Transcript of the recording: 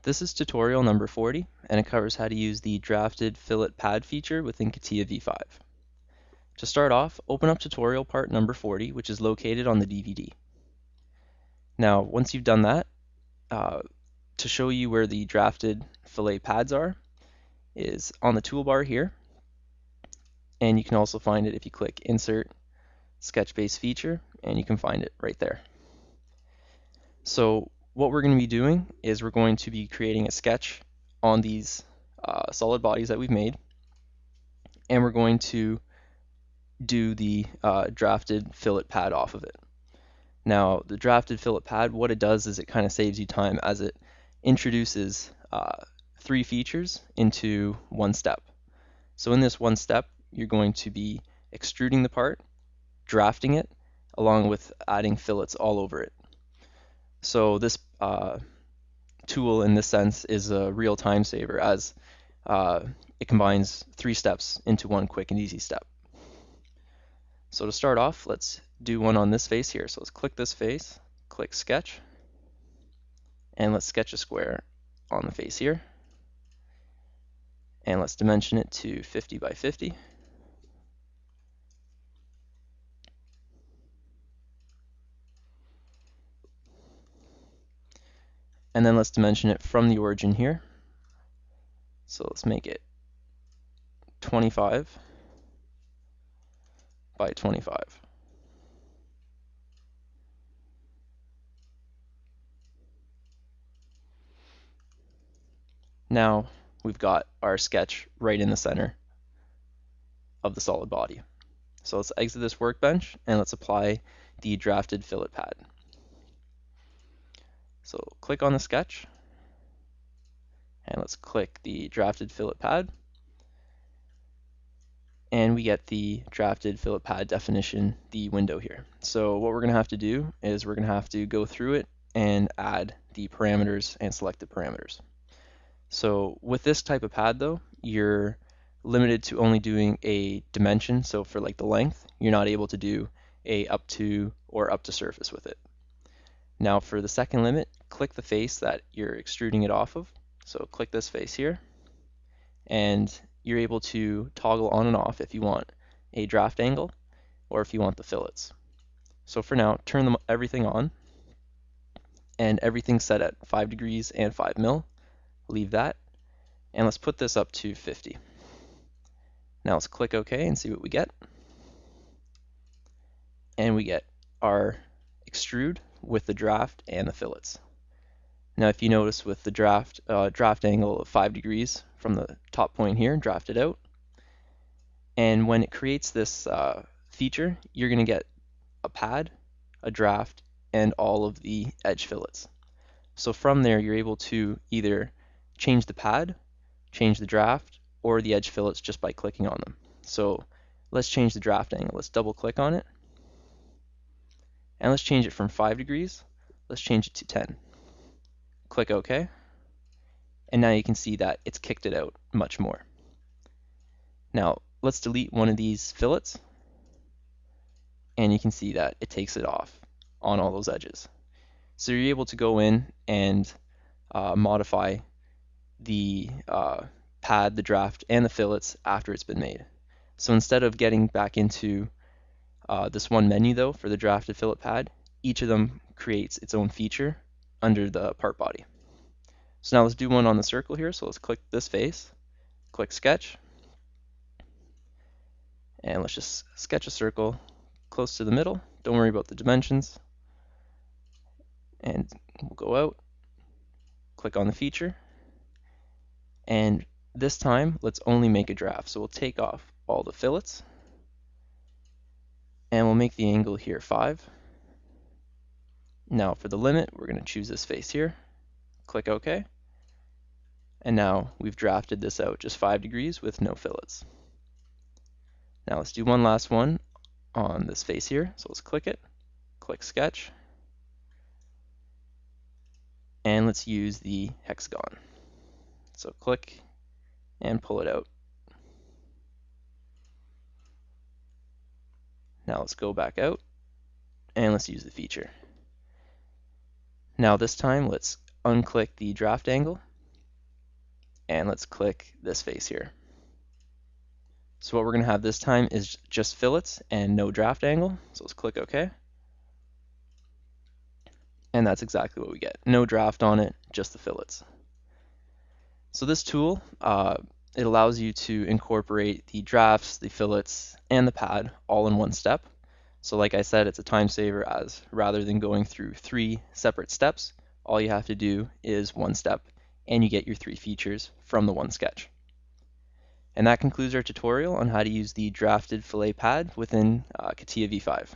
This is tutorial number 40, and it covers how to use the Drafted Fillet Pad feature within CATIA V5. To start off, open up tutorial part number 40, which is located on the DVD. Now, once you've done that, to show you where the drafted fillet pads are, is on the toolbar here, and you can also find it if you click Insert, Sketch-Based Feature, and you can find it right there. So what we're going to be doing is we're going to be creating a sketch on these solid bodies that we've made, and we're going to do the drafted fillet pad off of it. Now, the drafted fillet pad, what it does is it kind of saves you time as it introduces 3 features into one step. So in this one step, you're going to be extruding the part, drafting it, along with adding fillets all over it. So this tool in this sense is a real time saver as it combines 3 steps into one quick and easy step. So to start off, let's do one on this face here. So let's click this face, click Sketch, and let's sketch a square on the face here. And let's dimension it to 50 by 50. And then let's dimension it from the origin here. So let's make it 25 by 25. Now we've got our sketch right in the center of the solid body. So let's exit this workbench and let's apply the drafted fillet pad. So click on the sketch and let's click the drafted fillet pad, and we get the drafted fillet pad definition, the window here. So what we're going to have to do is we're going to have to go through it and add the parameters and select the parameters. So with this type of pad though, you're limited to only doing a dimension. So for like the length, you're not able to do a up to or up to surface with it. Now for the second limit, click the face that you're extruding it off of. So click this face here, and you're able to toggle on and off if you want a draft angle or if you want the fillets. So for now, turn everything on, and everything's set at 5 degrees and 5 mil. Leave that, and let's put this up to 50. Now let's click OK and see what we get. And we get our extrude with the draft and the fillets. Now if you notice with the draft angle of 5 degrees from the top point here, draft it out. And when it creates this feature, you're going to get a pad, a draft, and all of the edge fillets. So from there, you're able to either change the pad, change the draft, or the edge fillets just by clicking on them. So let's change the draft angle. Let's double click on it. And let's change it from 5 degrees. Let's change it to 10. Click OK. And now you can see that it's kicked it out much more. Now let's delete one of these fillets. And you can see that it takes it off on all those edges. So you're able to go in and modify the pad, the draft, and the fillets after it's been made. So instead of getting back into this one menu though for the drafted fillet pad, each of them creates its own feature under the part body. So now let's do one on the circle here. So let's click this face, click Sketch, and let's just sketch a circle close to the middle. Don't worry about the dimensions. And we'll go out, click on the feature, and this time let's only make a draft. So we'll take off all the fillets, and we'll make the angle here 5. Now for the limit, we're going to choose this face here, click OK, and now we've drafted this out just 5 degrees with no fillets. Now let's do one last one on this face here. So let's click it, click Sketch, and let's use the hexagon. So click and pull it out. Now let's go back out and let's use the feature. Now this time let's unclick the draft angle and let's click this face here. So what we're going to have this time is just fillets and no draft angle. So let's click OK. And that's exactly what we get. No draft on it, just the fillets. So this tool, it allows you to incorporate the drafts, the fillets, and the pad all in one step. So like I said, it's a time saver, as rather than going through 3 separate steps, all you have to do is one step and you get your 3 features from the one sketch. And that concludes our tutorial on how to use the drafted fillet pad within CATIA V5.